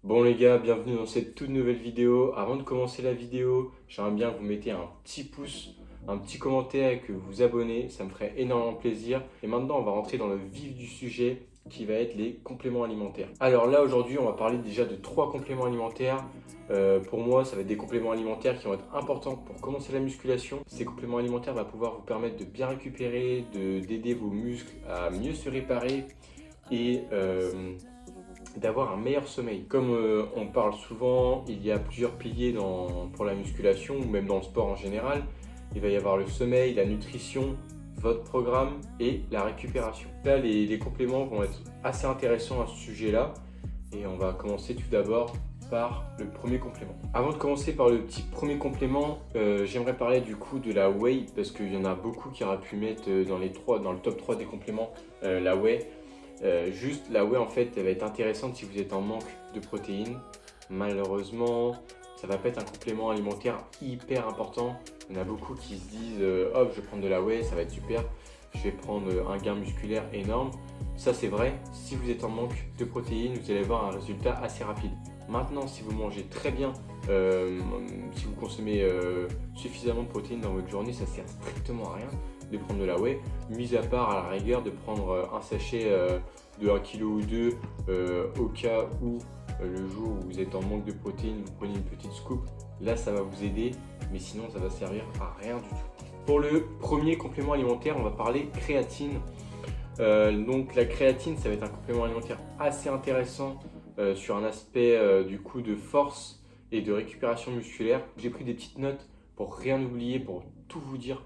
Bon les gars, bienvenue dans cette toute nouvelle vidéo. Avant de commencer la vidéo, j'aimerais bien que vous mettez un petit pouce, un petit commentaire et que vous vous abonnez, ça me ferait énormément plaisir. Et maintenant, on va rentrer dans le vif du sujet qui va être les compléments alimentaires. Alors là, aujourd'hui, on va parler déjà de 3 compléments alimentaires. Pour moi, ça va être des compléments alimentaires qui vont être importants pour commencer la musculation. Ces compléments alimentaires vont pouvoir vous permettre de bien récupérer, d'aider vos muscles à mieux se réparer et d'avoir un meilleur sommeil. Comme on parle souvent, il y a plusieurs piliers pour la musculation ou même dans le sport en général. Il va y avoir le sommeil, la nutrition, votre programme et la récupération. Là, les compléments vont être assez intéressants à ce sujet-là. Et on va commencer tout d'abord par le premier complément. Avant de commencer par le petit premier complément, j'aimerais parler du coup de la whey parce qu'il y en a beaucoup qui auraient pu mettre dans le top 3 des compléments la whey. Juste la whey en fait elle va être intéressante si vous êtes en manque de protéines. Malheureusement ça va pas être un complément alimentaire hyper important. Il y en a beaucoup qui se disent hop je vais prendre de la whey, ça va être super, je vais prendre un gain musculaire énorme. Ça c'est vrai, si vous êtes en manque de protéines vous allez avoir un résultat assez rapide. Maintenant si vous mangez très bien, si vous consommez suffisamment de protéines dans votre journée, ça sert strictement à rien de prendre de la whey, mis à part à la rigueur de prendre un sachet de 1 kg ou 2 au cas où le jour où vous êtes en manque de protéines, vous prenez une petite scoop, là ça va vous aider, mais sinon ça va servir à rien du tout. Pour le premier complément alimentaire, on va parler créatine. Donc la créatine, ça va être un complément alimentaire assez intéressant sur un aspect du coup de force et de récupération musculaire. J'ai pris des petites notes pour rien oublier, pour tout vous dire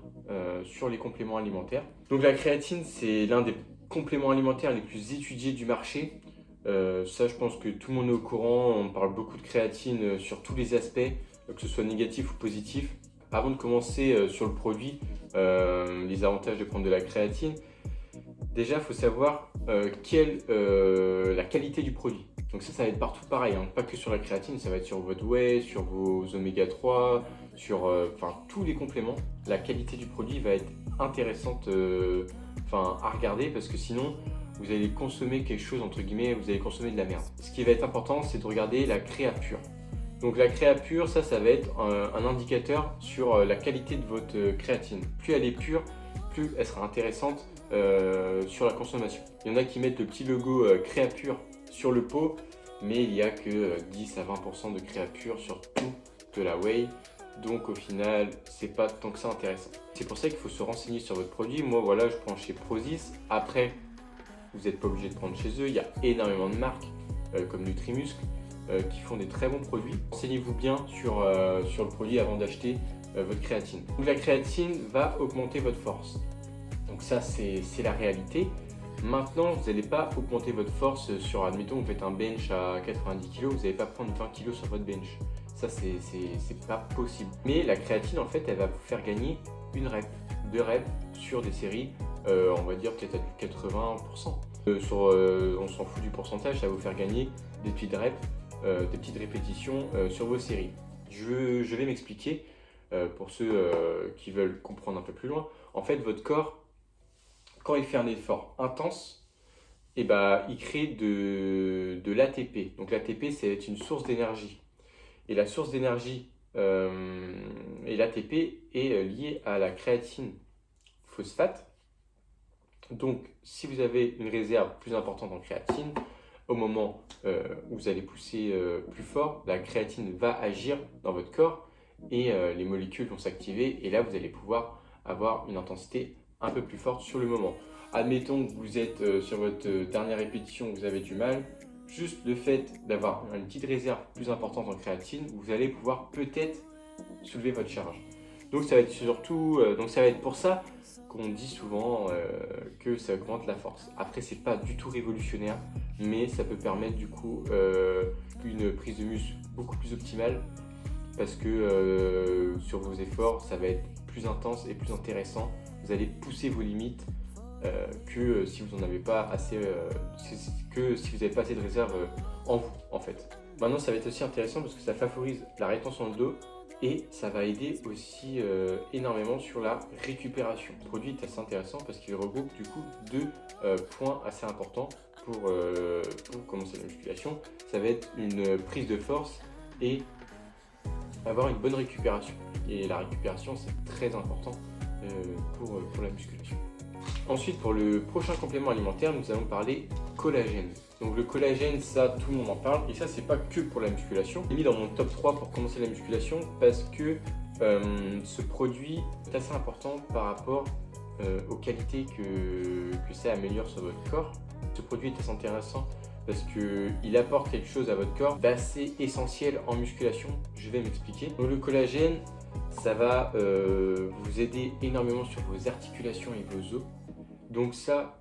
sur les compléments alimentaires. Donc la créatine, c'est l'un des compléments alimentaires les plus étudiés du marché. Ça, je pense que tout le monde est au courant. On parle beaucoup de créatine sur tous les aspects, que ce soit négatif ou positif. Avant de commencer sur le produit, les avantages de prendre de la créatine, déjà, il faut savoir la qualité du produit. Donc ça va être partout pareil, hein. Pas que sur la créatine, ça va être sur votre whey, sur vos oméga 3, sur tous les compléments. La qualité du produit va être intéressante à regarder parce que sinon, vous allez consommer quelque chose, entre guillemets, vous allez consommer de la merde. Ce qui va être important, c'est de regarder la créa pure. Donc la créa pure, ça va être un indicateur sur la qualité de votre créatine. Plus elle est pure, plus elle sera intéressante sur la consommation. Il y en a qui mettent le petit logo Créapure sur le pot, mais il n'y a que 10 à 20% de Créapure sur tout de la whey. Donc au final, c'est pas tant que ça intéressant. C'est pour ça qu'il faut se renseigner sur votre produit. Moi voilà, je prends chez Prozis. Après, vous n'êtes pas obligé de prendre chez eux. Il y a énormément de marques comme Nutrimuscle qui font des très bons produits. Renseignez-vous bien sur le produit avant d'acheter votre créatine. Donc la créatine va augmenter votre force. Donc ça, c'est la réalité. Maintenant, vous n'allez pas augmenter votre force sur, admettons, vous faites un bench à 90 kg, vous n'allez pas prendre 20 kg sur votre bench. Ça, c'est pas possible. Mais la créatine, en fait, elle va vous faire gagner une rep, 2 reps sur des séries, on va dire peut-être à du 80%. On s'en fout du pourcentage, ça va vous faire gagner des petites reps, des petites répétitions sur vos séries. Je vais m'expliquer pour ceux qui veulent comprendre un peu plus loin. En fait, votre corps, quand il fait un effort intense, il crée de l'ATP. Donc l'ATP, c'est une source d'énergie. Et la source d'énergie et l'ATP est liée à la créatine phosphate. Donc si vous avez une réserve plus importante en créatine, au moment où vous allez pousser plus fort, la créatine va agir dans votre corps et les molécules vont s'activer et là vous allez pouvoir avoir une intensité un peu plus forte sur le moment. Admettons que vous êtes sur votre dernière répétition, vous avez du mal, juste le fait d'avoir une petite réserve plus importante en créatine, vous allez pouvoir peut-être soulever votre charge. Donc ça va être ça va être pour ça qu'on dit souvent que ça augmente la force. Après c'est pas du tout révolutionnaire, mais ça peut permettre du coup une prise de muscle beaucoup plus optimale parce que sur vos efforts ça va être plus intense et plus intéressant. Vous allez pousser vos limites que si vous n'en avez pas assez, que si vous n'avez pas assez de réserve en vous en fait. Maintenant ça va être aussi intéressant parce que ça favorise la rétention de dos et ça va aider aussi énormément sur la récupération. Le produit est assez intéressant parce qu'il regroupe du coup deux points assez importants. pour commencer la musculation, ça va être une prise de force et avoir une bonne récupération. Et la récupération, c'est très important pour la musculation. Ensuite, pour le prochain complément alimentaire, nous allons parler collagène. Donc le collagène, ça, tout le monde en parle. Et ça, c'est pas que pour la musculation. J'ai mis dans mon top 3 pour commencer la musculation parce que ce produit est assez important par rapport aux qualités que ça améliore sur votre corps. Ce produit est assez intéressant parce qu'il apporte quelque chose à votre corps d'assez essentiel en musculation. Je vais m'expliquer. Donc le collagène, ça va vous aider énormément sur vos articulations et vos os. Donc ça,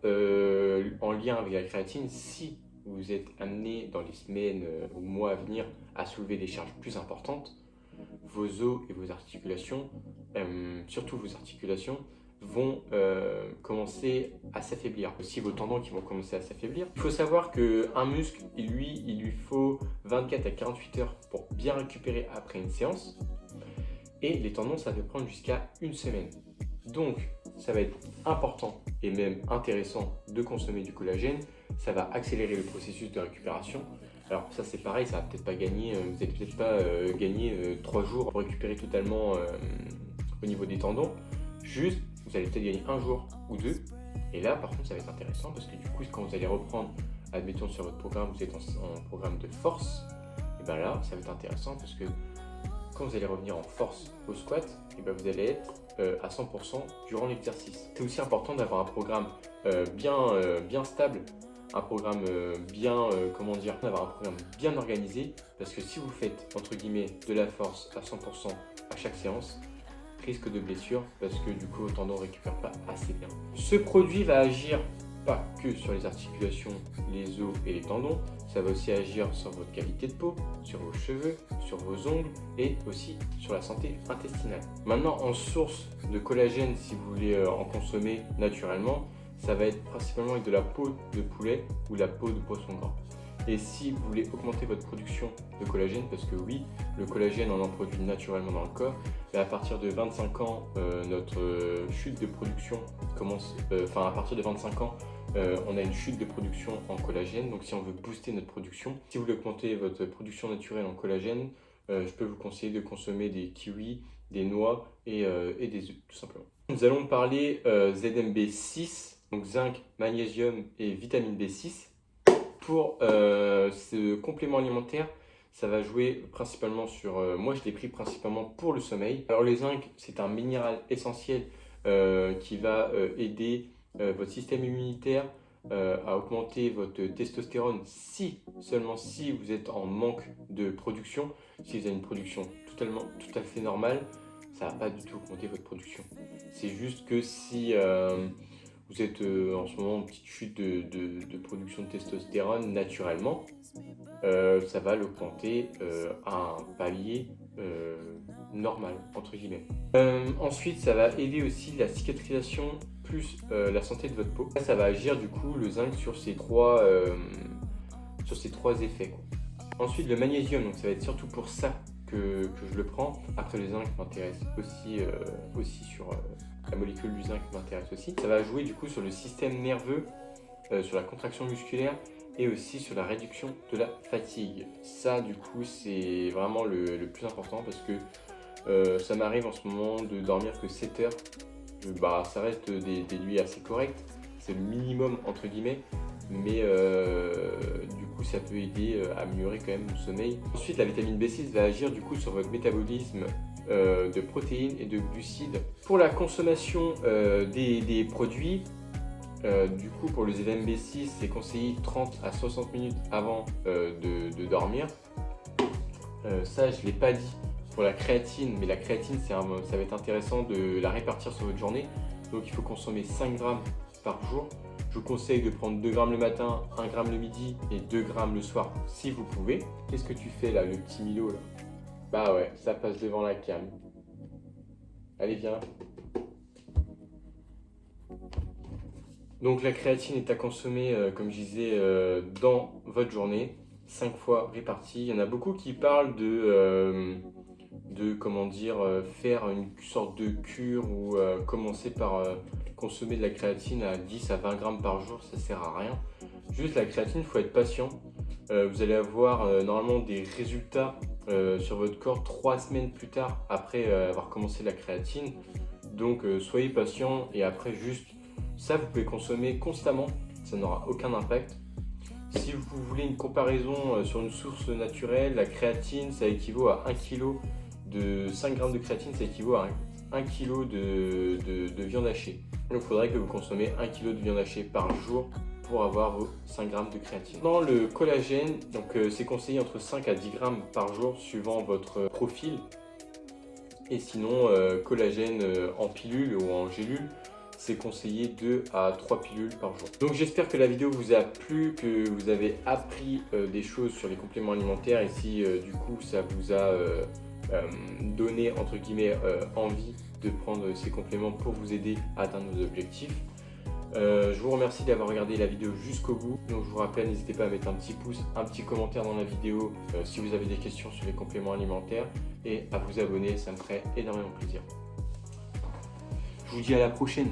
en lien avec la créatine, si vous êtes amené dans les semaines ou mois à venir à soulever des charges plus importantes, vos os et vos articulations, surtout vos articulations, vont commencer à s'affaiblir. Aussi vos tendons qui vont commencer à s'affaiblir. Il faut savoir qu'un muscle, il lui faut 24 à 48 heures pour bien récupérer après une séance. Et les tendons, ça peut prendre jusqu'à une semaine. Donc, ça va être important et même intéressant de consommer du collagène. Ça va accélérer le processus de récupération. Alors ça c'est pareil, ça va peut-être pas gagner, vous n'allez peut-être pas gagner 3 jours pour récupérer totalement au niveau des tendons. Juste, vous allez peut-être gagner 1 jour ou 2. Et là par contre ça va être intéressant parce que du coup quand vous allez reprendre, admettons sur votre programme, vous êtes en programme de force, et bien là ça va être intéressant parce que quand vous allez revenir en force au squat, et bien vous allez être à 100% durant l'exercice. C'est aussi important d'avoir un programme bien stable, un programme d'avoir un programme bien organisé, parce que si vous faites entre guillemets de la force à 100% à chaque séance, risque de blessure parce que du coup vos tendons ne récupèrent pas assez bien. Ce produit va agir pas que sur les articulations, les os et les tendons, ça va aussi agir sur votre qualité de peau, sur vos cheveux, sur vos ongles et aussi sur la santé intestinale. Maintenant, en source de collagène, si vous voulez en consommer naturellement, ça va être principalement avec de la peau de poulet ou la peau de poisson gras. Et si vous voulez augmenter votre production de collagène, parce que oui, le collagène on en produit naturellement dans le corps, mais à partir de 25 ans, notre chute de production commence, à partir de 25 ans, on a une chute de production en collagène. Donc si on veut booster notre production, si vous voulez augmenter votre production naturelle en collagène, je peux vous conseiller de consommer des kiwis, des noix et des œufs, tout simplement. Nous allons parler ZMB6, donc zinc, magnésium et vitamine B6. Pour ce complément alimentaire, ça va jouer principalement sur... moi, je l'ai pris principalement pour le sommeil. Alors, le zinc, c'est un minéral essentiel qui va aider votre système immunitaire à augmenter votre testostérone seulement si vous êtes en manque de production. Si vous avez une production tout à fait normale, ça ne va pas du tout augmenter votre production. C'est juste que si... vous êtes en ce moment en petite chute de production de testostérone naturellement, ça va l'augmenter à un palier normal, entre guillemets. Ensuite, ça va aider aussi la cicatrisation plus la santé de votre peau. Ça va agir du coup le zinc sur ces trois effets, quoi. Ensuite, le magnésium, donc ça va être surtout pour ça que je le prends. Après, le zinc m'intéresse aussi sur... la molécule du zinc m'intéresse aussi. Ça va jouer du coup sur le système nerveux, sur la contraction musculaire et aussi sur la réduction de la fatigue. Ça du coup c'est vraiment le plus important parce que ça m'arrive en ce moment de dormir que 7 heures. Ça reste des nuits assez correctes, c'est le minimum entre guillemets, mais du coup ça peut aider à améliorer quand même le sommeil. Ensuite la vitamine B6 va agir du coup sur votre métabolisme de protéines et de glucides. Pour la consommation des produits, du coup pour le ZMB6 c'est conseillé 30 à 60 minutes avant de dormir. Ça je ne l'ai pas dit pour la créatine, mais la créatine ça va être intéressant de la répartir sur votre journée. Donc il faut consommer 5 grammes par jour. Je vous conseille de prendre 2 grammes le matin, 1 gramme le midi et 2 grammes le soir si vous pouvez. Qu'est-ce que tu fais là, le petit Milo là? Bah ouais, ça passe devant la cam. Allez, viens. Donc la créatine est à consommer, comme je disais, dans votre journée, 5 fois répartie. Il y en a beaucoup qui parlent de faire une sorte de cure ou commencer par consommer de la créatine à 10 à 20 grammes par jour. Ça sert à rien. Juste la créatine, il faut être patient. Vous allez avoir normalement des résultats sur votre corps 3 semaines plus tard après avoir commencé la créatine. Donc soyez patient et après juste ça, vous pouvez consommer constamment, ça n'aura aucun impact. Si vous voulez une comparaison sur une source naturelle, la créatine, ça équivaut à 1 kg de 5 grammes de créatine, ça équivaut à 1 kg de viande hachée. Donc il faudrait que vous consommez 1 kg de viande hachée par jour pour avoir vos 5 grammes de créatine. Dans le collagène, c'est conseillé entre 5 à 10 grammes par jour suivant votre profil. Et sinon, collagène en pilule ou en gélule, c'est conseillé 2 à 3 pilules par jour. Donc j'espère que la vidéo vous a plu, que vous avez appris des choses sur les compléments alimentaires et si du coup ça vous a donné entre guillemets envie de prendre ces compléments pour vous aider à atteindre vos objectifs. Je vous remercie d'avoir regardé la vidéo jusqu'au bout. Donc je vous rappelle, n'hésitez pas à mettre un petit pouce, un petit commentaire dans la vidéo si vous avez des questions sur les compléments alimentaires et à vous abonner, ça me ferait énormément plaisir. Je vous dis à la prochaine.